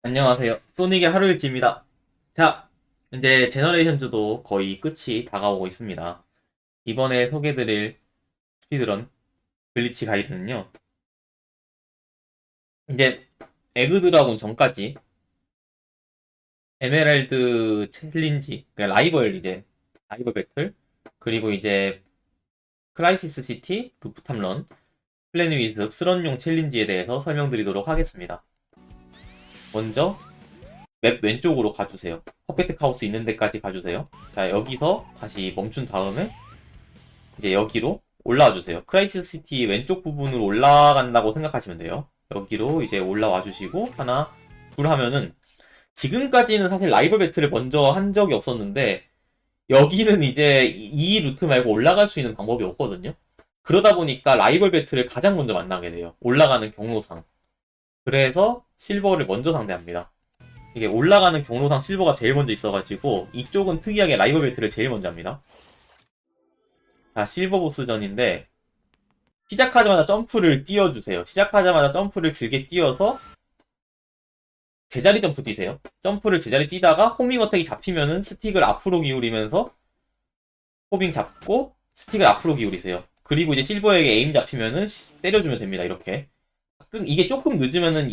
안녕하세요. 소닉의 하루일지입니다. 자, 이제 제너레이션즈도 거의 끝이 다가오고 있습니다. 이번에 소개드릴 스피드런 블리치 가이드는요. 이제 에그 드라군 전까지 에메랄드 챌린지, 그러니까 라이벌 배틀, 그리고 이제 크라이시스 시티, 루프탑 런, 플래닛 위습, 스런용 챌린지에 대해서 설명드리도록 하겠습니다. 먼저 맵 왼쪽으로 가주세요. 퍼펙트 카우스 있는 데까지 가주세요. 자, 여기서 다시 멈춘 다음에 이제 여기로 올라와 주세요. 크라이시스 시티 왼쪽 부분으로 올라간다고 생각하시면 돼요. 여기로 이제 올라와 주시고 하나, 둘 하면은 지금까지는 사실 라이벌 배틀을 먼저 한 적이 없었는데 여기는 이제 이 루트 말고 올라갈 수 있는 방법이 없거든요. 그러다 보니까 라이벌 배틀을 가장 먼저 만나게 돼요. 올라가는 경로상. 그래서 실버를 먼저 상대합니다. 이게 올라가는 경로상 실버가 제일 먼저 있어가지고 이쪽은 특이하게 라이벌 배틀을 제일 먼저 합니다. 자, 실버 보스전인데 시작하자마자 점프를 띄워주세요. 시작하자마자 점프를 길게 띄워서 제자리 점프 뛰세요. 점프를 제자리 뛰다가 호밍 어택이 잡히면은 스틱을 앞으로 기울이면서 호밍 잡고 스틱을 앞으로 기울이세요. 그리고 이제 실버에게 에임 잡히면은 때려주면 됩니다. 이렇게. 이게 조금 늦으면은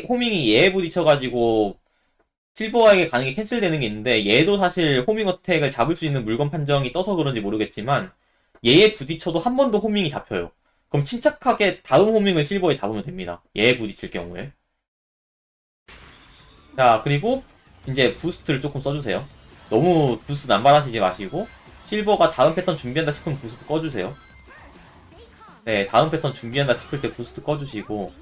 호밍이 얘에 부딪혀가지고 실버에게 가는 게 캔슬되는 게 있는데 얘도 사실 호밍 어택을 잡을 수 있는 물건 판정이 떠서 그런지 모르겠지만 얘에 부딪혀도 한 번 더 호밍이 잡혀요. 그럼 침착하게 다음 호밍을 실버에 잡으면 됩니다. 얘에 부딪힐 경우에. 자, 그리고 이제 부스트를 조금 써주세요. 너무 부스트 남발하시지 마시고 실버가 다음 패턴 준비한다 싶으면 부스트 꺼주세요. 네, 다음 패턴 준비한다 싶을 때 부스트 꺼주시고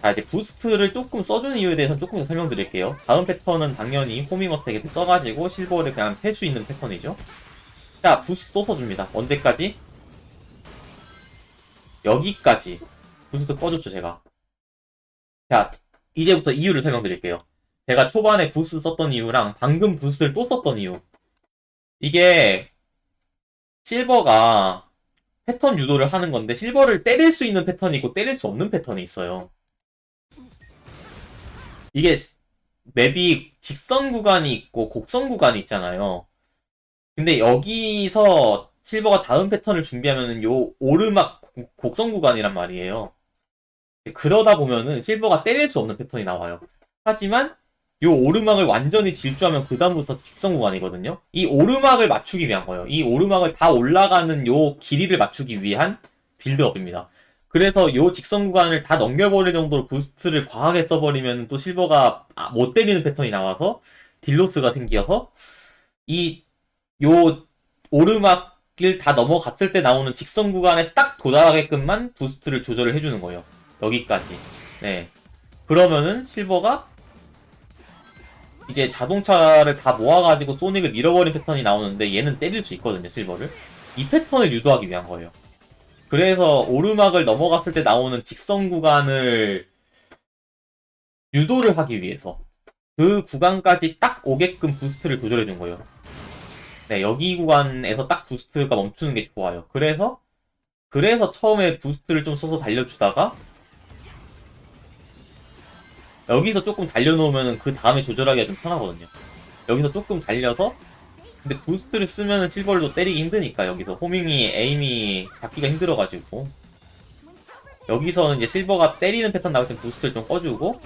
자, 이제 부스트를 조금 써주는 이유에 대해서는 조금 더 설명드릴게요. 다음 패턴은 당연히 호밍 어택에 써가지고 실버를 그냥 팰 수 있는 패턴이죠. 자, 부스트 또 써줍니다. 언제까지? 여기까지 부스트 꺼줬죠, 제가. 자, 이제부터 이유를 설명드릴게요. 제가 초반에 부스트 썼던 이유랑 방금 부스트를 또 썼던 이유. 이게 실버가 패턴 유도를 하는 건데 실버를 때릴 수 있는 패턴이 있고 때릴 수 없는 패턴이 있어요. 이게 맵이 직선 구간이 있고 곡선 구간이 있잖아요. 근데 여기서 실버가 다음 패턴을 준비하면은 요 오르막 곡선 구간이란 말이에요. 그러다 보면은 실버가 때릴 수 없는 패턴이 나와요. 하지만 요 오르막을 완전히 질주하면 그 다음부터 직선 구간이거든요. 이 오르막을 맞추기 위한 거예요. 이 오르막을 다 올라가는 요 길이를 맞추기 위한 빌드업입니다. 그래서 요 직선 구간을 다 넘겨버릴 정도로 부스트를 과하게 써버리면 또 실버가 못 때리는 패턴이 나와서 딜로스가 생겨서 이 요 오르막을 다 넘어갔을 때 나오는 직선 구간에 딱 도달하게끔만 부스트를 조절을 해주는 거예요. 여기까지. 네. 그러면은 실버가 이제 자동차를 다 모아가지고 소닉을 밀어버린 패턴이 나오는데 얘는 때릴 수 있거든요, 실버를. 이 패턴을 유도하기 위한 거예요. 그래서 오르막을 넘어갔을 때 나오는 직선 구간을 유도를 하기 위해서 그 구간까지 딱 오게끔 부스트를 조절해준 거예요. 네, 여기 구간에서 딱 부스트가 멈추는 게 좋아요. 그래서 처음에 부스트를 좀 써서 달려주다가 여기서 조금 달려놓으면 그 다음에 조절하기가 좀 편하거든요. 여기서 조금 달려서 근데 부스트를 쓰면은 실버를 때리기 힘드니까 여기서 호밍이 에임이 잡기가 힘들어가지고 여기서는 이제 실버가 때리는 패턴 나올 땐 부스트를 좀 꺼주고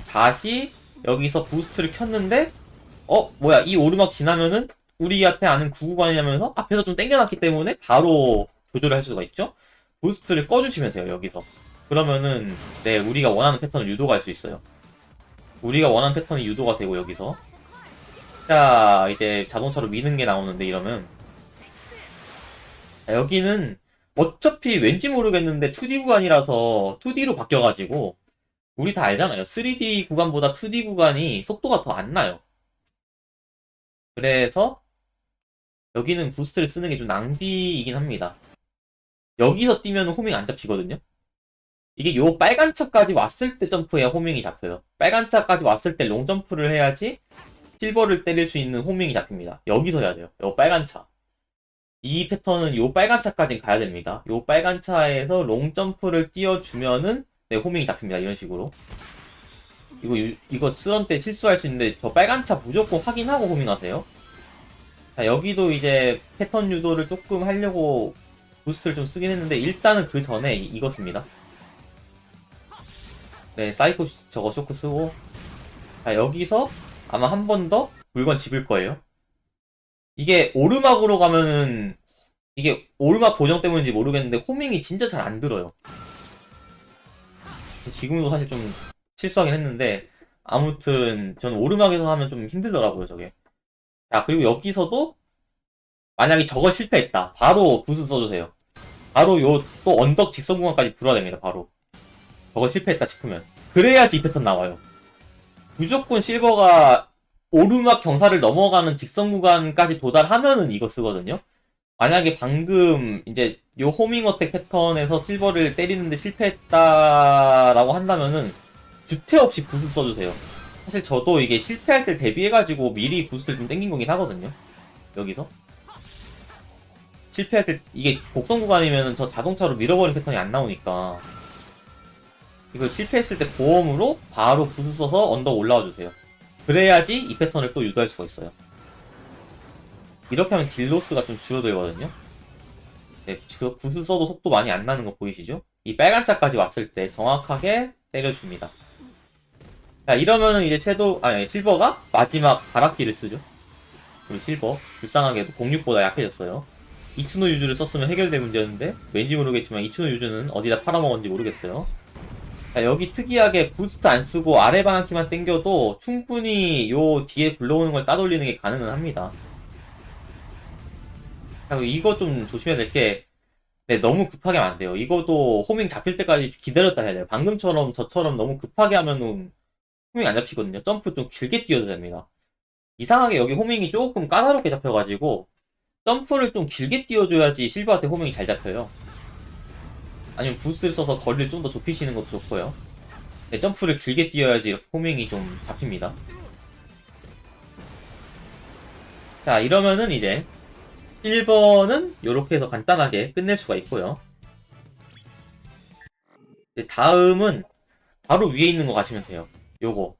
다시 여기서 부스트를 켰는데 뭐야 이 오르막 지나면은 우리한테 아는 구구간이냐면서 앞에서 좀 땡겨놨기 때문에 바로 조절을 할 수가 있죠. 부스트를 꺼주시면 돼요. 여기서 그러면은 네 우리가 원하는 패턴을 유도할 수 있어요. 우리가 원하는 패턴이 유도가 되고 여기서 자 이제 자동차로 미는 게 나오는데 이러면 자, 여기는 어차피 왠지 모르겠는데 2D 구간이라서 2D로 바뀌어가지고 우리 다 알잖아요. 3D 구간보다 2D 구간이 속도가 더 안 나요. 그래서 여기는 부스트를 쓰는 게 좀 낭비이긴 합니다. 여기서 뛰면 호밍 안 잡히거든요. 이게 요 빨간 차까지 왔을 때 점프해야 호밍이 잡혀요. 빨간 차까지 왔을 때 롱점프를 해야지 실버를 때릴 수 있는 호밍이 잡힙니다. 여기서 해야 돼요. 요 빨간 차. 이 패턴은 요 빨간 차까지 가야 됩니다. 요 빨간 차에서 롱점프를 띄워주면은 네, 호밍이 잡힙니다. 이런 식으로. 이거 쓰런 때 실수할 수 있는데, 저 빨간 차 무조건 확인하고 호밍하세요. 자, 여기도 이제 패턴 유도를 조금 하려고 부스트를 좀 쓰긴 했는데, 일단은 그 전에 이거 씁니다. 네, 사이코 저거 쇼크 쓰고. 자, 여기서 아마 한 번 더 물건 집을 거예요. 이게 오르막으로 가면은, 이게 오르막 고정 때문인지 모르겠는데, 호밍이 진짜 잘 안 들어요. 지금도 사실 좀 실수하긴 했는데, 아무튼 저는 오르막에서 하면 좀 힘들더라고요, 저게. 자, 그리고 여기서도 만약에 저거 실패했다. 바로 부스 써주세요. 바로 요 또 언덕 직선 구간까지 불어야 됩니다, 바로. 저거 실패했다 싶으면. 그래야지 이 패턴 나와요. 무조건 실버가 오르막 경사를 넘어가는 직선 구간까지 도달하면은 이거 쓰거든요. 만약에 방금 이제 요 호밍 어택 패턴에서 실버를 때리는데 실패했다라고 한다면은 주체 없이 부스 써주세요. 사실 저도 이게 실패할 때 대비해가지고 미리 부스를 좀 땡긴 거긴 하거든요. 여기서 실패할 때 이게 곡선 구간이면은 저 자동차로 밀어버린 패턴이 안 나오니까 이거 실패했을 때 보험으로 바로 부스 써서 언덕 올라와 주세요. 그래야지 이 패턴을 또 유도할 수가 있어요. 이렇게 하면 딜로스가 좀 줄어들거든요. 네, 그 부스 써도 속도 많이 안 나는 거 보이시죠? 이 빨간 차까지 왔을 때 정확하게 때려줍니다. 자, 이러면은 이제 실버가 마지막 바람기를 쓰죠. 우리 실버 불쌍하게도 06보다 약해졌어요. 이츠노 유즈를 썼으면 해결될 문제였는데 왠지 모르겠지만 이츠노 유즈는 어디다 팔아먹었는지 모르겠어요. 자, 여기 특이하게 부스트 안 쓰고 아래 방향키만 당겨도 충분히 요 뒤에 굴러오는 걸 따돌리는 게 가능은 합니다. 자, 이거 좀 조심해야 될 게, 네, 너무 급하게 하면 안 돼요. 이것도 호밍 잡힐 때까지 기다렸다 해야 돼요. 방금처럼 저처럼 너무 급하게 하면은 호밍 안 잡히거든요. 점프 좀 길게 뛰어도 됩니다. 이상하게 여기 호밍이 조금 까다롭게 잡혀가지고 점프를 좀 길게 띄워줘야지 실버한테 호밍이 잘 잡혀요. 아니면 부스트를 써서 거리를 좀 더 좁히시는 것도 좋고요. 네, 점프를 길게 띄워야지 이렇게 호밍이 좀 잡힙니다. 자, 이러면은 이제 실버는 이렇게 해서 간단하게 끝낼 수가 있고요. 이제 다음은 바로 위에 있는 거 가시면 돼요. 요거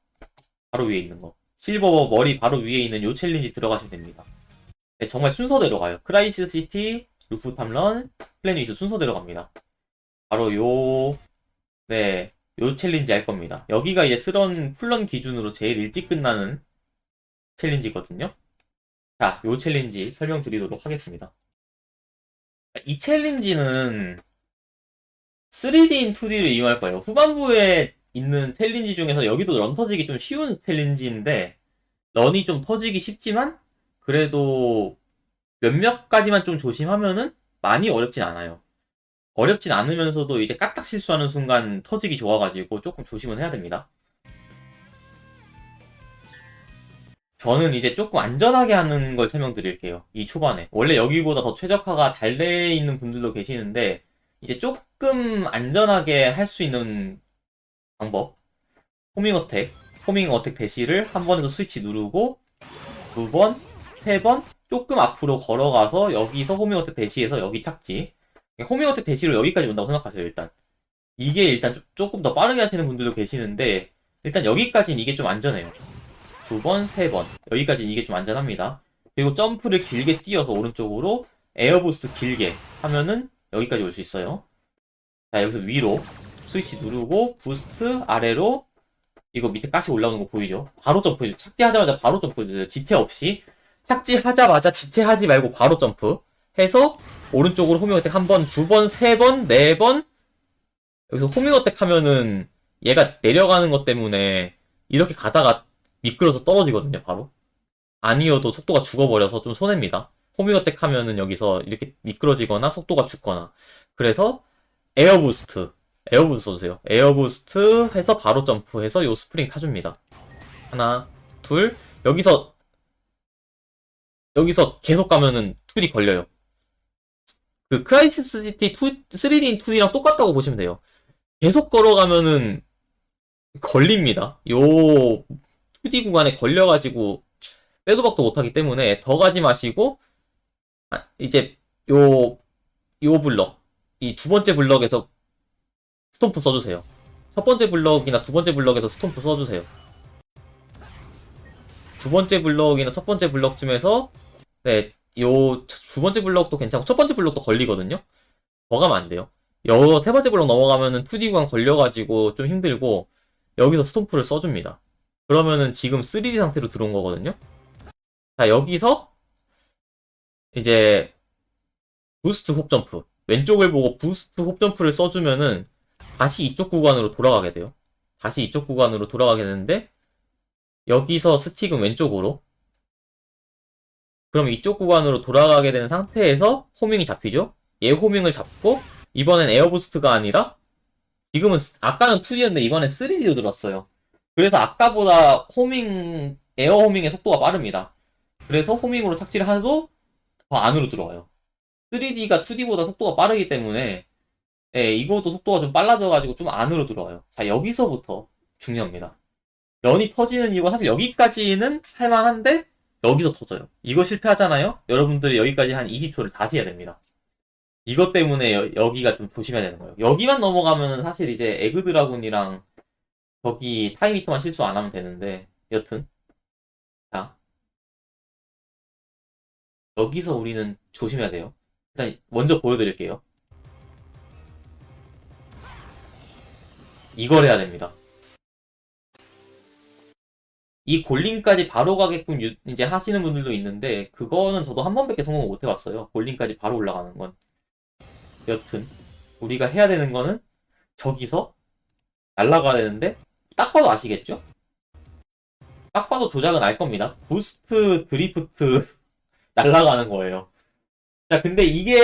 바로 위에 있는 거. 실버 머리 바로 위에 있는 요 챌린지 들어가시면 됩니다. 네, 정말 순서대로 가요. 크라이시스 시티, 루프 탐런, 플래닛 위스 순서대로 갑니다. 바로 네, 요 챌린지 할 겁니다. 여기가 이제 스런 풀런 기준으로 제일 일찍 끝나는 챌린지거든요. 자, 요 챌린지 설명드리도록 하겠습니다. 이 챌린지는 3D인 2D를 이용할 거예요. 후반부에 있는 챌린지 중에서 여기도 런 터지기 좀 쉬운 챌린지인데, 런이 좀 터지기 쉽지만, 그래도 몇몇 가지만 좀 조심하면은 많이 어렵진 않아요. 어렵진 않으면서도 이제 까딱 실수하는 순간 터지기 좋아가지고 조금 조심은 해야 됩니다. 저는 이제 조금 안전하게 하는 걸 설명드릴게요. 이 초반에. 원래 여기보다 더 최적화가 잘 돼 있는 분들도 계시는데, 이제 조금 안전하게 할 수 있는 방법. 호밍 어택 대시를 한 번에서 스위치 누르고, 두 번, 세 번, 조금 앞으로 걸어가서 여기서 호밍 어택 대시에서 여기 착지. 호밍 어택 대시로 여기까지 온다고 생각하세요, 일단. 이게 일단 조금 더 빠르게 하시는 분들도 계시는데, 일단 여기까지는 이게 좀 안전해요. 두 번, 세 번. 여기까지는 이게 좀 안전합니다. 그리고 점프를 길게 뛰어서 오른쪽으로 에어부스트 길게 하면은 여기까지 올 수 있어요. 자, 여기서 위로 스위치 누르고 부스트 아래로 이거 밑에 가시 올라오는 거 보이죠? 바로 점프해줘. 착지하자마자 바로 점프해주세요. 지체 없이. 착지하자마자 지체하지 말고 바로 점프 해서 오른쪽으로 호밍 어택 한 번, 두 번, 세 번, 네 번. 여기서 호밍 어택 하면은 얘가 내려가는 것 때문에 이렇게 가다가 미끄러서 떨어지거든요, 바로. 아니어도 속도가 죽어버려서 좀 손해입니다. 호밍 어택 하면은 여기서 이렇게 미끄러지거나 속도가 죽거나. 그래서 에어부스트 써주세요. 에어부스트 해서 바로 점프해서 요 스프링 타줍니다. 하나, 둘. 여기서 계속 가면은 2D 걸려요. 그 크라이시스 시티 3D인 2D랑 똑같다고 보시면 돼요. 계속 걸어가면은 걸립니다. 요 2D 구간에 걸려가지고 빼도 박도 못하기 때문에 더 가지 마시고 이제 요 블럭 이 두 번째 블럭에서 스톰프 써주세요. 첫 번째 블럭이나 두 번째 블럭에서 스톰프 써주세요. 두 번째 블럭이나 첫 번째 블럭쯤에서 네, 요 두 번째 블럭도 괜찮고 첫 번째 블럭도 걸리거든요. 더 가면 안 돼요. 세 번째 블럭 넘어가면은 2D 구간 걸려가지고 좀 힘들고 여기서 스톰프를 써줍니다. 그러면은 지금 3D 상태로 들어온 거거든요. 자, 여기서 이제 부스트 홉점프 왼쪽을 보고 부스트 홉점프를 써주면은 다시 이쪽 구간으로 돌아가게 돼요. 다시 이쪽 구간으로 돌아가게 되는데 여기서 스틱은 왼쪽으로 그럼 이쪽 구간으로 돌아가게 되는 상태에서 호밍이 잡히죠. 얘 호밍을 잡고 이번엔 에어부스트가 아니라 지금은 아까는 2D였는데 이번엔 3D로 들었어요. 그래서 아까보다 에어 호밍의 속도가 빠릅니다. 그래서 호밍으로 착지를 해도 더 안으로 들어와요. 3D가 2D보다 속도가 빠르기 때문에 예, 이것도 속도가 좀 빨라져가지고 좀 안으로 들어와요. 자, 여기서부터 중요합니다. 런이 터지는 이유가 사실 여기까지는 할만한데 여기서 터져요. 이거 실패하잖아요? 여러분들이 여기까지 한 20초를 다시 해야 됩니다. 이것 때문에 여기가 좀 조심해야 되는 거예요. 여기만 넘어가면은 사실 이제 에그 드라군이랑 저기 타임히터만 실수 안 하면 되는데 여튼 자 여기서 우리는 조심해야 돼요. 일단 먼저 보여드릴게요. 이걸 해야 됩니다. 이 골림까지 바로 가게끔 이제 하시는 분들도 있는데 그거는 저도 한 번밖에 성공 못 해봤어요. 골림까지 바로 올라가는 건. 여튼 우리가 해야 되는 거는 저기서 날아가야 되는데 딱 봐도 아시겠죠? 딱 봐도 조작은 알 겁니다. 부스트 드리프트 날아가는 거예요. 자, 근데 이게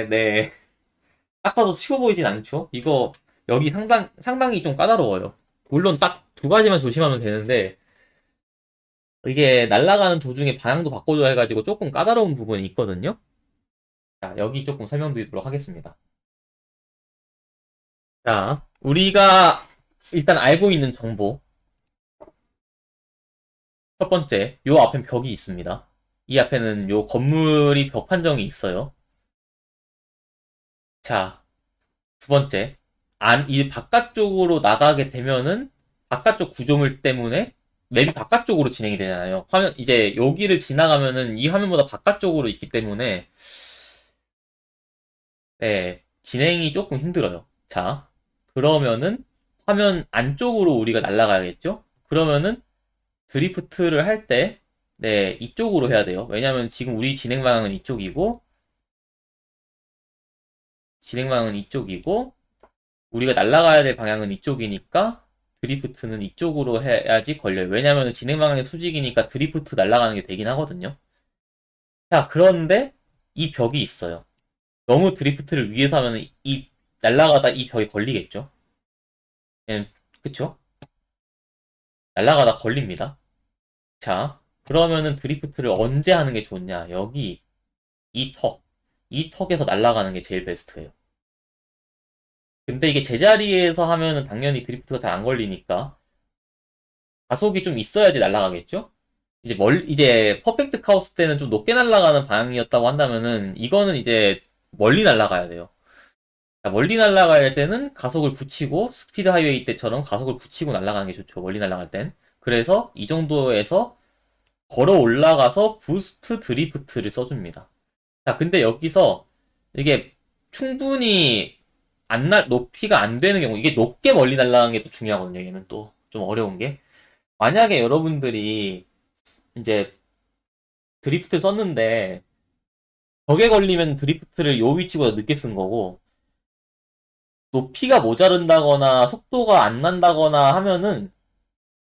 네. 딱 봐도 쉬워 보이진 않죠? 이거 여기 상당히 좀 까다로워요. 물론 딱 두 가지만 조심하면 되는데 이게 날아가는 도중에 방향도 바꿔줘야 해가지고 조금 까다로운 부분이 있거든요. 자, 여기 조금 설명드리도록 하겠습니다. 자, 우리가 일단 알고 있는 정보. 첫 번째, 요 앞엔 벽이 있습니다. 이 앞에는 요 건물이 벽 판정이 있어요. 자, 두 번째, 이 바깥쪽으로 나가게 되면은 바깥쪽 구조물 때문에 맵이 바깥쪽으로 진행이 되잖아요. 이제 여기를 지나가면은 이 화면보다 바깥쪽으로 있기 때문에 네, 진행이 조금 힘들어요. 자, 그러면은 화면 안쪽으로 우리가 날아가야겠죠? 그러면은 드리프트를 할 때, 네, 이쪽으로 해야 돼요. 왜냐면 지금 우리 진행 방향은 이쪽이고, 우리가 날아가야 될 방향은 이쪽이니까, 드리프트는 이쪽으로 해야지 걸려요. 왜냐면 진행 방향이 수직이니까 드리프트 날아가는 게 되긴 하거든요. 자, 그런데 이 벽이 있어요. 너무 드리프트를 위에서 하면 날아가다 이 벽에 걸리겠죠? 예, 그쵸? 날아가다 걸립니다. 자, 그러면은 드리프트를 언제 하는 게 좋냐? 여기, 이 턱. 이 턱에서 날아가는 게 제일 베스트예요. 근데 이게 제자리에서 하면은 당연히 드리프트가 잘 안 걸리니까 가속이 좀 있어야지 날아가겠죠? 이제 퍼펙트 카오스 때는 좀 높게 날아가는 방향이었다고 한다면은 이거는 이제 멀리 날아가야 돼요. 자, 멀리 날아갈 때는 가속을 붙이고 스피드 하이웨이 때처럼 가속을 붙이고 날아가는 게 좋죠. 멀리 날아갈 땐. 그래서 이 정도에서 걸어 올라가서 부스트 드리프트를 써줍니다. 자, 근데 여기서 이게 충분히 높이가 안 되는 경우, 이게 높게 멀리 날아가는 게 또 중요하거든요. 얘는 또 좀 어려운 게. 만약에 여러분들이 이제 드리프트 썼는데 벽에 걸리면 드리프트를 요 위치보다 늦게 쓴 거고, 높이가 모자른다거나 속도가 안 난다거나 하면은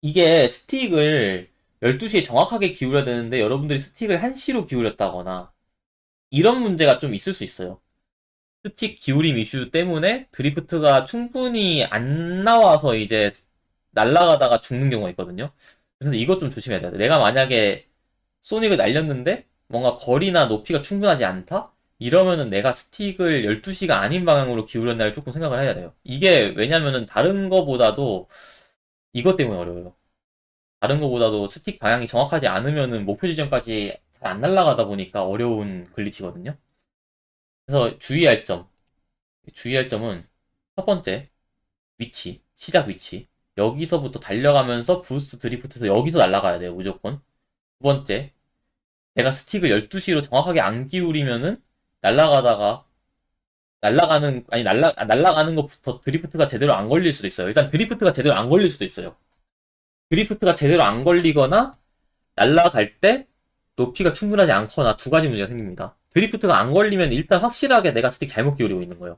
이게 스틱을 12시에 정확하게 기울여야 되는데 여러분들이 스틱을 1시로 기울였다거나 이런 문제가 좀 있을 수 있어요. 스틱 기울임 이슈 때문에 드리프트가 충분히 안 나와서 이제 날아가다가 죽는 경우가 있거든요. 그래서 이것 좀 조심해야 돼요. 내가 만약에 소닉을 날렸는데 뭔가 거리나 높이가 충분하지 않다? 이러면은 내가 스틱을 12시가 아닌 방향으로 기울였나를 조금 생각을 해야 돼요. 이게 왜냐면은 다른 거보다도 이것 때문에 어려워요. 다른 거보다도 스틱 방향이 정확하지 않으면은 목표 지점까지 잘 안 날아가다 보니까 어려운 글리치거든요. 그래서 주의할 점은 첫 번째, 위치, 시작 위치. 여기서부터 달려가면서 부스트 드리프트에서 여기서 날아가야 돼요, 무조건. 두 번째, 내가 스틱을 12시로 정확하게 안 기울이면은 날아가다가 날아가는 것부터 드리프트가 제대로 안 걸릴 수도 있어요. 일단 드리프트가 제대로 안 걸릴 수도 있어요. 드리프트가 제대로 안 걸리거나 날아갈 때 높이가 충분하지 않거나 두 가지 문제가 생깁니다. 드리프트가 안 걸리면 일단 확실하게 내가 스틱 잘못 기울이고 있는 거예요.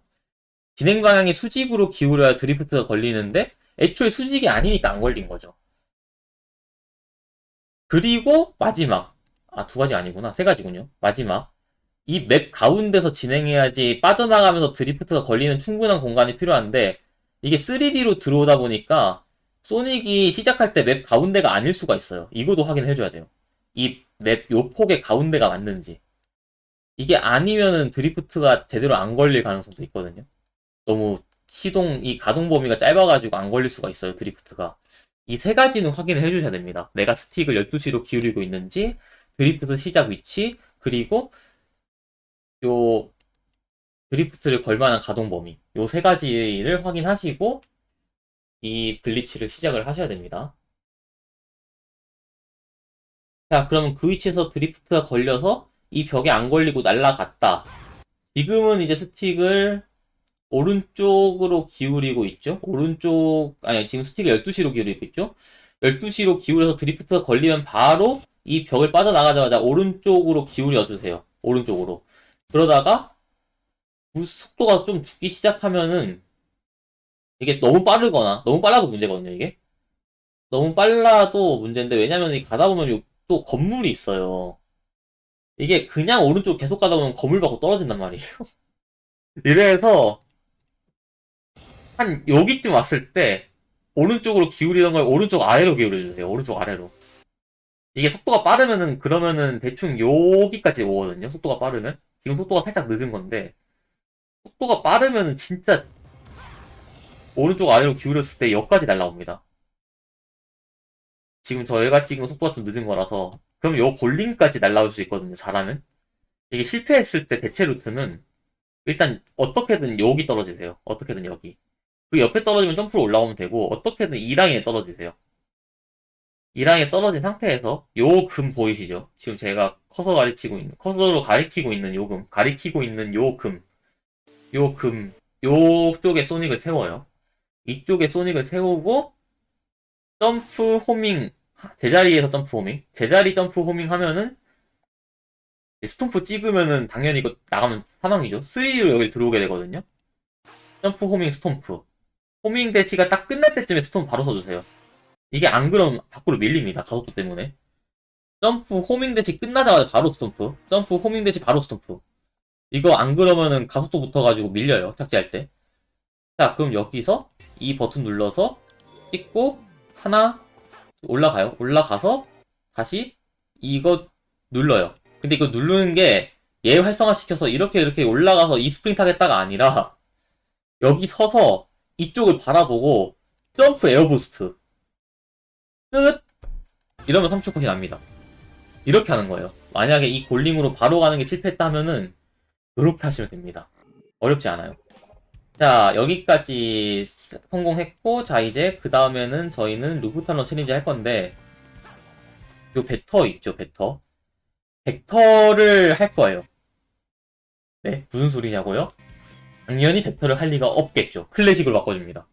진행 방향이 수직으로 기울여야 드리프트가 걸리는데 애초에 수직이 아니니까 안 걸린 거죠. 그리고 마지막, 두 가지 아니구나, 세 가지군요. 마지막, 이 맵 가운데서 진행해야지 빠져나가면서 드리프트가 걸리는 충분한 공간이 필요한데 이게 3D로 들어오다 보니까 소닉이 시작할 때 맵 가운데가 아닐 수가 있어요. 이것도 확인해줘야 돼요. 이 맵 요 폭의 가운데가 맞는지. 이게 아니면은 드리프트가 제대로 안 걸릴 가능성도 있거든요. 너무 이 가동 범위가 짧아가지고 안 걸릴 수가 있어요, 드리프트가. 이 세 가지는 확인을 해주셔야 됩니다. 내가 스틱을 12시로 기울이고 있는지, 드리프트 시작 위치, 그리고 요 드리프트를 걸 만한 가동 범위. 요 세 가지를 확인하시고 이 글리치를 시작을 하셔야 됩니다. 자, 그러면 그 위치에서 드리프트가 걸려서 이 벽에 안 걸리고 날아갔다. 지금은 이제 스틱을 오른쪽으로 기울이고 있죠? 지금 스틱을 12시로 기울이고 있죠? 12시로 기울여서 드리프트가 걸리면 바로 이 벽을 빠져나가자마자 오른쪽으로 기울여 주세요. 오른쪽으로. 그러다가 속도가 좀 죽기 시작하면은 이게 너무 빨라도 문제거든요, 이게. 너무 빨라도 문제인데, 왜냐면 가다 보면 또 건물이 있어요. 이게 그냥 오른쪽 계속 가다 보면 건물 받고 떨어진단 말이에요. 이래서 한 여기쯤 왔을 때 오른쪽으로 기울이던 걸 오른쪽 아래로 기울여주세요. 오른쪽 아래로. 이게 속도가 빠르면은 그러면은 대충 여기까지 오거든요. 속도가 빠르면. 지금 속도가 살짝 늦은 건데 속도가 빠르면은 진짜 오른쪽 아래로 기울였을 때 여기까지 날라옵니다. 지금 저희가 찍은 속도가 좀 늦은 거라서 그럼 요 골링까지 날라올 수 있거든요. 잘하면. 이게 실패했을 때 대체 루트는 일단 어떻게든 여기 떨어지세요. 어떻게든 여기. 그 옆에 떨어지면 점프로 올라오면 되고 어떻게든 이 라인에 떨어지세요. 이 라인에 떨어진 상태에서 요 금 보이시죠? 지금 제가 커서로 가리키고 있는 요 금, 가리키고 있는 요 금, 요 금, 요쪽에 소닉을 세워요. 이쪽에 소닉을 세우고 점프 호밍, 제자리에서 점프 호밍, 제자리 점프 호밍 하면은 스톰프 찍으면은 당연히 이거 나가면 사망이죠. 3D로 여기 들어오게 되거든요. 점프 호밍 스톰프. 호밍 대치가 딱 끝날 때쯤에 스톰프 바로 써주세요. 이게 안 그러면 밖으로 밀립니다. 가속도 때문에. 점프 호밍 대치 끝나자마자 바로 스톰프. 점프 호밍 대치 바로 스톰프. 이거 안 그러면은 가속도 붙어가지고 밀려요. 착지할 때. 자, 그럼 여기서 이 버튼 눌러서 찍고 하나 올라가요. 올라가서 다시 이거 눌러요. 근데 이거 누르는 게 얘 활성화시켜서 이렇게 올라가서 이 스프린트 하겠다가 아니라 여기 서서 이쪽을 바라보고 점프 에어부스트 끝! 이러면 30초 컷이 납니다. 이렇게 하는 거예요. 만약에 이 골링으로 바로 가는 게 실패했다 하면은 이렇게 하시면 됩니다. 어렵지 않아요. 자, 여기까지 성공했고, 자, 이제 그 다음에는 저희는 루프탈론 챌린지 할 건데 요 벡터 있죠, 벡터. 벡터를 할 거예요. 네, 무슨 소리냐고요? 당연히 벡터를 할 리가 없겠죠. 클래식으로 바꿔줍니다.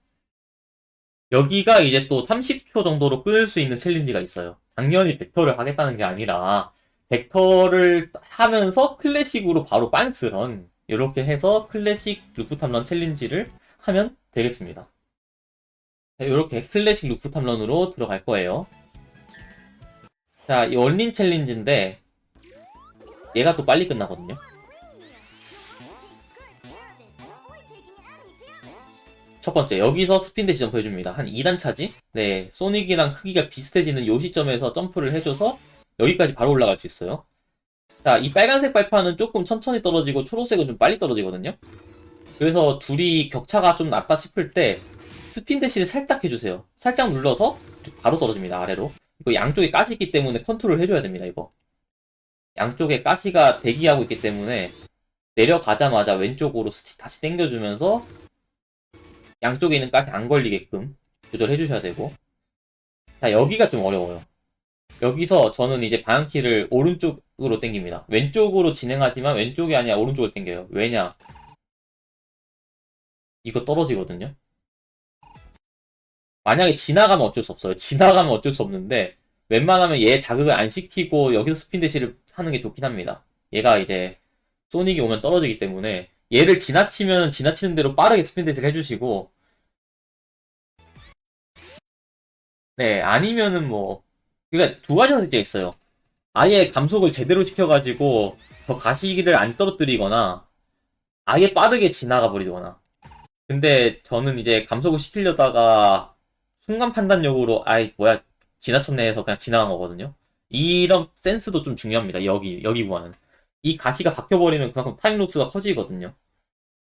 여기가 이제 또 30초 정도로 끊을 수 있는 챌린지가 있어요. 당연히 벡터를 하겠다는 게 아니라 벡터를 하면서 클래식으로 바로 빤스런 이렇게 해서 클래식 루프탑런 챌린지를 하면 되겠습니다. 자, 이렇게 클래식 루프탑런으로 들어갈 거예요. 자, 이 원린 챌린지인데 얘가 또 빨리 끝나거든요. 첫 번째, 여기서 스핀 대시 점프 해줍니다. 한 2단 차지? 네, 소닉이랑 크기가 비슷해지는 요 시점에서 점프를 해줘서 여기까지 바로 올라갈 수 있어요. 자, 이 빨간색 발판은 조금 천천히 떨어지고 초록색은 좀 빨리 떨어지거든요. 그래서 둘이 격차가 좀 낮다 싶을 때 스핀 대시를 살짝 해주세요. 살짝 눌러서 바로 떨어집니다, 아래로. 이거 양쪽에 가시 있기 때문에 컨트롤 해줘야 됩니다, 이거. 양쪽에 가시가 대기하고 있기 때문에 내려가자마자 왼쪽으로 스틱 다시 당겨주면서 양쪽에 있는 가시 안 걸리게끔 조절해 주셔야 되고. 자, 여기가 좀 어려워요. 여기서 저는 이제 방향키를 오른쪽으로 당깁니다. 왼쪽으로 진행하지만 왼쪽이 아니라 오른쪽으로 당겨요. 왜냐? 이거 떨어지거든요. 만약에 지나가면 어쩔 수 없어요. 지나가면 어쩔 수 없는데 웬만하면 얘 자극을 안 시키고 여기서 스핀 대시를 하는 게 좋긴 합니다. 얘가 이제 소닉이 오면 떨어지기 때문에 얘를 지나치면 지나치는 대로 빠르게 스핀 대시를 해주시고, 네, 아니면은 뭐 그러니까 두 가지 선택지가 있어요. 아예 감속을 제대로 시켜가지고 더 가시기를 안 떨어뜨리거나 아예 빠르게 지나가 버리거나. 근데 저는 이제 감속을 시키려다가 순간 판단력으로 아이 뭐야 지나쳤네 해서 그냥 지나간 거거든요. 이런 센스도 좀 중요합니다. 여기 구간은. 이 가시가 박혀버리면 그만큼 타임 로스가 커지거든요.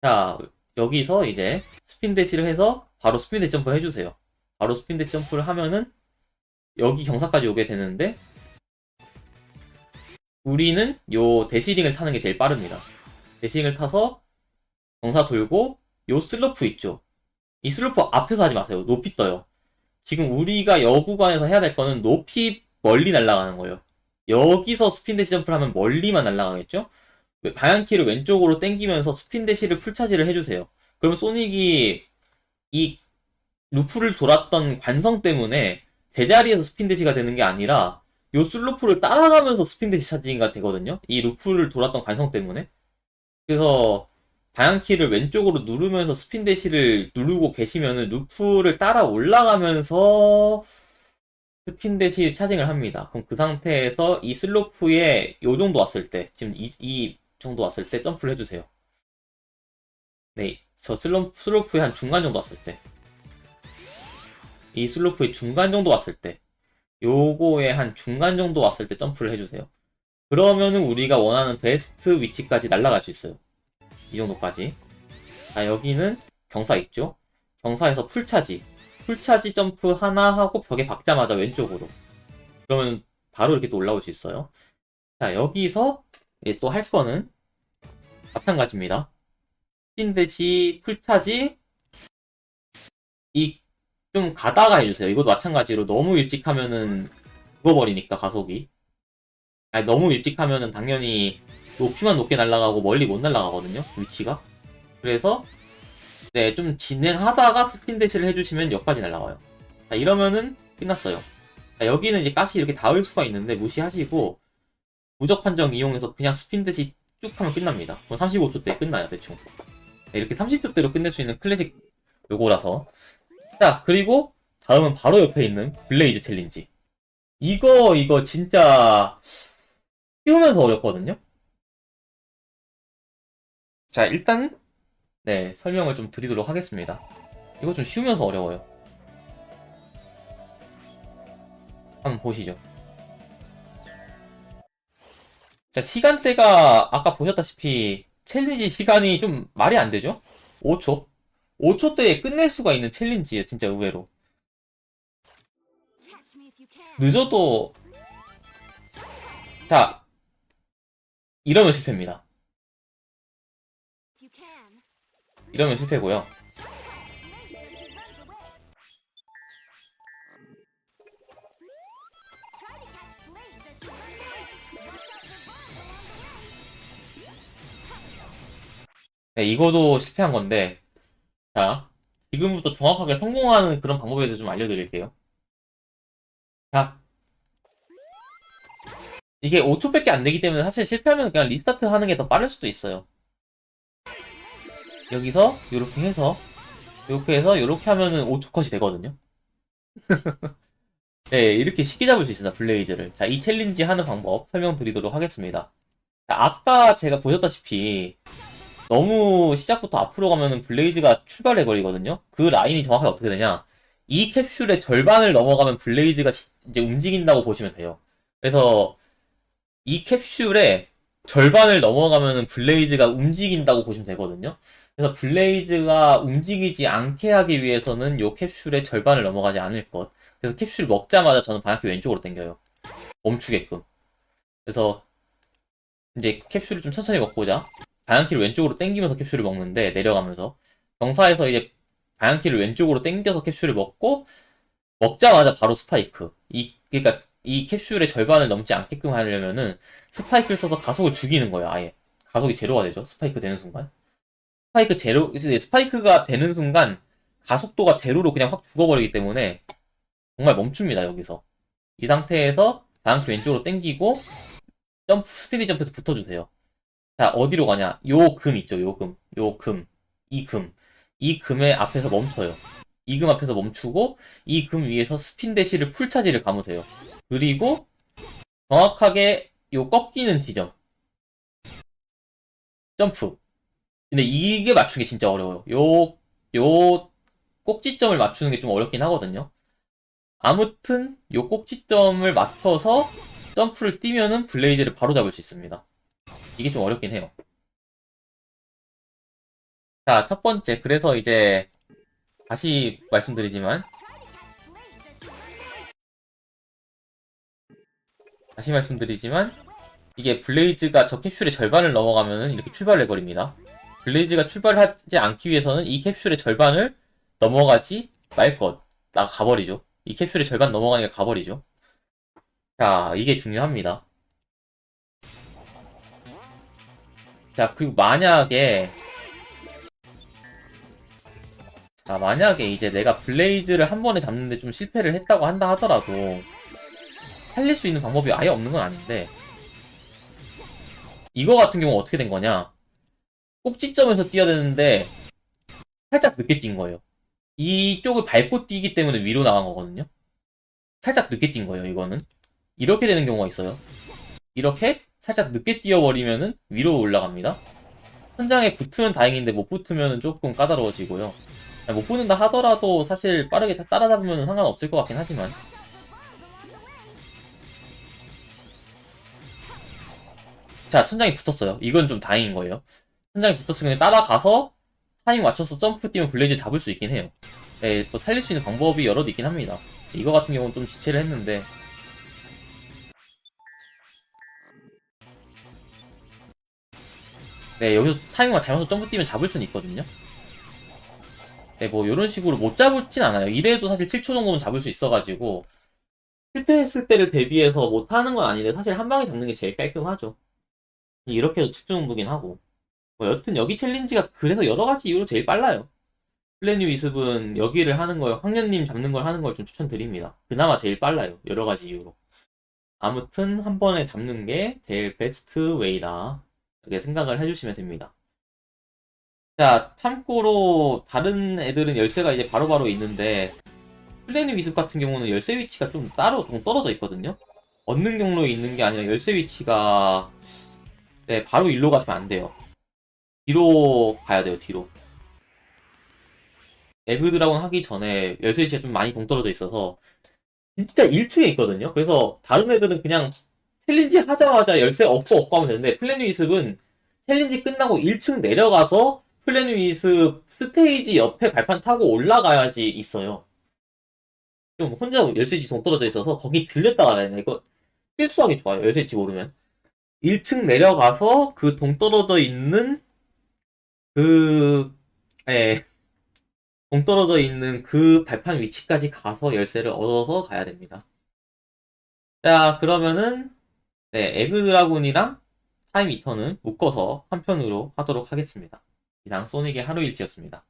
자, 여기서 이제 스핀 대시를 해서 바로 스핀 대시 점프 해주세요. 바로 스핀 대시 점프를 하면은 여기 경사까지 오게 되는데 우리는 요 대시링을 타는 게 제일 빠릅니다. 대시링을 타서 경사 돌고 요 슬로프 있죠. 이 슬로프 앞에서 하지 마세요. 높이 떠요. 지금 우리가 여 구간에서 해야 될 거는 높이 멀리 날아가는 거예요. 여기서 스핀 대시 점프를 하면 멀리만 날아가겠죠? 방향키를 왼쪽으로 당기면서 스핀 대시를 풀차지를 해주세요. 그러면 소닉이 이 루프를 돌았던 관성 때문에 제자리에서 스핀 대시가 되는 게 아니라 요 슬로프를 따라가면서 스핀 대시 차지가 되거든요. 이 루프를 돌았던 관성 때문에. 그래서 방향키를 왼쪽으로 누르면서 스핀 대시를 누르고 계시면은 루프를 따라 올라가면서 스핀 대시 차징을 합니다. 그럼 그 상태에서 이 슬로프에 요 정도 왔을 때, 지금 이 정도 왔을 때 점프를 해주세요. 네, 저 슬로프의 한 중간 정도 왔을 때, 이 슬로프의 중간 정도 왔을 때, 요거의 한 중간 정도 왔을 때 점프를 해주세요. 그러면은 우리가 원하는 베스트 위치까지 날아갈 수 있어요. 이 정도까지. 자, 여기는 경사 있죠? 경사에서 풀차지. 풀차지 점프 하나 하고 벽에 박자마자 왼쪽으로. 그러면 바로 이렇게 또 올라올 수 있어요. 자, 여기서 또 할 거는 마찬가지입니다. 스핀 대시 풀차지, 이 좀 가다가 해주세요. 이것도 마찬가지로 너무 일찍 하면은 죽어버리니까 가속이. 아니, 너무 일찍 하면은 당연히 높이만 높게 날아가고 멀리 못 날아가거든요. 위치가. 그래서 네, 좀 진행하다가 스핀 대시를 해주시면 여기까지 날아가요. 자, 이러면은 끝났어요. 자, 여기는 이제 가시 이렇게 닿을 수가 있는데 무시하시고 무적 판정 이용해서 그냥 스핀 대시 쭉 하면 끝납니다. 그럼 35초 때 끝나요, 대충. 네, 이렇게 30초대로 끝낼 수 있는 클래식 요거라서. 자, 그리고 다음은 바로 옆에 있는 블레이즈 챌린지. 이거 진짜 쉬우면서 어렵거든요? 자, 일단 네, 설명을 좀 드리도록 하겠습니다. 이거 좀 쉬우면서 어려워요. 한번 보시죠. 자, 시간대가 아까 보셨다시피 챌린지 시간이 좀 말이 안 되죠? 5초? 5초대에 끝낼 수가 있는 챌린지예요, 진짜 의외로. 늦어도, 자, 이러면 실패입니다. 이러면 실패고요. 네, 이거도 실패한 건데, 자, 지금부터 정확하게 성공하는 그런 방법에 대해서 좀 알려드릴게요. 자, 이게 5초밖에 안 되기 때문에 사실 실패하면 그냥 리스타트 하는 게 더 빠를 수도 있어요. 여기서 이렇게 하면은 5초 컷이 되거든요. 네, 이렇게 쉽게 잡을 수 있습니다, 블레이즈를. 자, 이 챌린지 하는 방법 설명드리도록 하겠습니다. 자, 아까 제가 보셨다시피 너무 시작부터 앞으로 가면은 블레이즈가 출발해버리거든요. 그 라인이 정확하게 어떻게 되냐? 이 캡슐의 절반을 넘어가면 블레이즈가 이제 움직인다고 보시면 돼요. 그래서 이 캡슐의 절반을 넘어가면은 블레이즈가 움직인다고 보시면 되거든요. 그래서 블레이즈가 움직이지 않게 하기 위해서는 이 캡슐의 절반을 넘어가지 않을 것. 그래서 캡슐 먹자마자 저는 방향키 왼쪽으로 당겨요. 멈추게끔. 그래서 이제 캡슐을 좀 천천히 먹고자 방향키를 왼쪽으로 당기면서 캡슐을 먹는데 내려가면서 경사에서 이제 방향키를 왼쪽으로 당겨서 캡슐을 먹고 먹자마자 바로 스파이크. 그러니까 이 캡슐의 절반을 넘지 않게끔 하려면은 스파이크를 써서 가속을 죽이는 거예요. 아예 가속이 제로가 되죠. 스파이크 되는 순간. 스파이크가 되는 순간 가속도가 제로로 그냥 확 죽어버리기 때문에 정말 멈춥니다. 여기서 이 상태에서 방향키 왼쪽으로 당기고 스피디 점프에서 붙어주세요. 자, 어디로 가냐? 요 금 있죠, 요 금. 요 금. 이 금. 이 금의 앞에서 멈춰요. 이 금 앞에서 멈추고, 이 금 위에서 스핀 대시를 풀차지를 감으세요. 그리고, 정확하게 요 꺾이는 지점. 점프. 근데 이게 맞추기 진짜 어려워요. 요 꼭지점을 맞추는 게 좀 어렵긴 하거든요. 아무튼, 요 꼭지점을 맞춰서 점프를 뛰면은 블레이즈를 바로 잡을 수 있습니다. 이게 좀 어렵긴 해요. 자, 첫 번째. 그래서 이제, 말씀드리지만, 다시 말씀드리지만, 이게 블레이즈가 저 캡슐의 절반을 넘어가면은 이렇게 출발을 해버립니다. 블레이즈가 출발하지 않기 위해서는 이 캡슐의 절반을 넘어가지 말 것. 가버리죠. 이 캡슐의 절반 넘어가니까 가버리죠. 자, 이게 중요합니다. 자, 그리고 만약에 이제 내가 블레이즈를 한 번에 잡는데 좀 실패를 했다고 한다 하더라도, 살릴 수 있는 방법이 아예 없는 건 아닌데, 이거 같은 경우 어떻게 된 거냐? 꼭지점에서 뛰어야 되는데, 살짝 늦게 뛴 거예요. 이쪽을 밟고 뛰기 때문에 위로 나간 거거든요. 살짝 늦게 뛴 거예요, 이거는. 이렇게 되는 경우가 있어요. 이렇게 살짝 늦게 뛰어버리면은 위로 올라갑니다. 천장에 붙으면 다행인데 못 붙으면 조금 까다로워지고요. 못 붙는다 하더라도 사실 빠르게 따라잡으면 상관없을 것 같긴 하지만. 자, 천장에 붙었어요. 이건 좀 다행인 거예요. 천장에 붙었으면 따라가서 타이밍 맞춰서 점프 뛰면 블레이즈 잡을 수 있긴 해요. 네, 또 살릴 수 있는 방법이 여럿 있긴 합니다. 이거 같은 경우는 좀 지체를 했는데, 네, 여기서 타이밍만 잘못해서 점프 뛰면 잡을 수는 있거든요. 네, 뭐, 이런 식으로 못 잡진 않아요. 이래도 사실 7초 정도는 잡을 수 있어가지고, 실패했을 때를 대비해서 못하는 건 아닌데, 사실 한 방에 잡는 게 제일 깔끔하죠. 이렇게 해도 7초 정도긴 하고. 뭐, 여튼 여기 챌린지가 그래서 여러 가지 이유로 제일 빨라요. 플래뉴 위습은 여기를 하는 걸, 황년님 잡는 걸 하는 걸 좀 추천드립니다. 그나마 제일 빨라요. 여러 가지 이유로. 아무튼 한 번에 잡는 게 제일 베스트 웨이다. 이렇게 생각을 해주시면 됩니다. 자, 참고로 다른 애들은 열쇠가 이제 바로바로 있는데 플래닛 위습 같은 경우는 열쇠 위치가 좀 따로 떨어져 있거든요. 얻는 경로에 있는 게 아니라 열쇠 위치가 네, 바로 일로 가시면 안 돼요. 뒤로 가야 돼요, 뒤로. 에그 드라곤 하기 전에 열쇠 위치가 좀 많이 동떨어져 있어서 진짜 1층에 있거든요. 그래서 다른 애들은 그냥 챌린지 하자마자 열쇠 얻고 하면 되는데 플래닛 위습은 챌린지 끝나고 1층 내려가서 플래닛 위습 스테이지 옆에 발판 타고 올라가야지 있어요. 좀 혼자 열쇠지 동떨어져 있어서 거기 들렸다가 가야 돼. 이거 실수하기 좋아요. 열쇠지 모르면. 1층 내려가서 그 동떨어져 있는 그, 예, 동떨어져 있는 그 발판 위치까지 가서 열쇠를 얻어서 가야 됩니다. 자, 그러면은, 네, 에그 드라군이랑 타임 이터는 묶어서 한 편으로 하도록 하겠습니다. 이상 소닉의 하루 일지였습니다.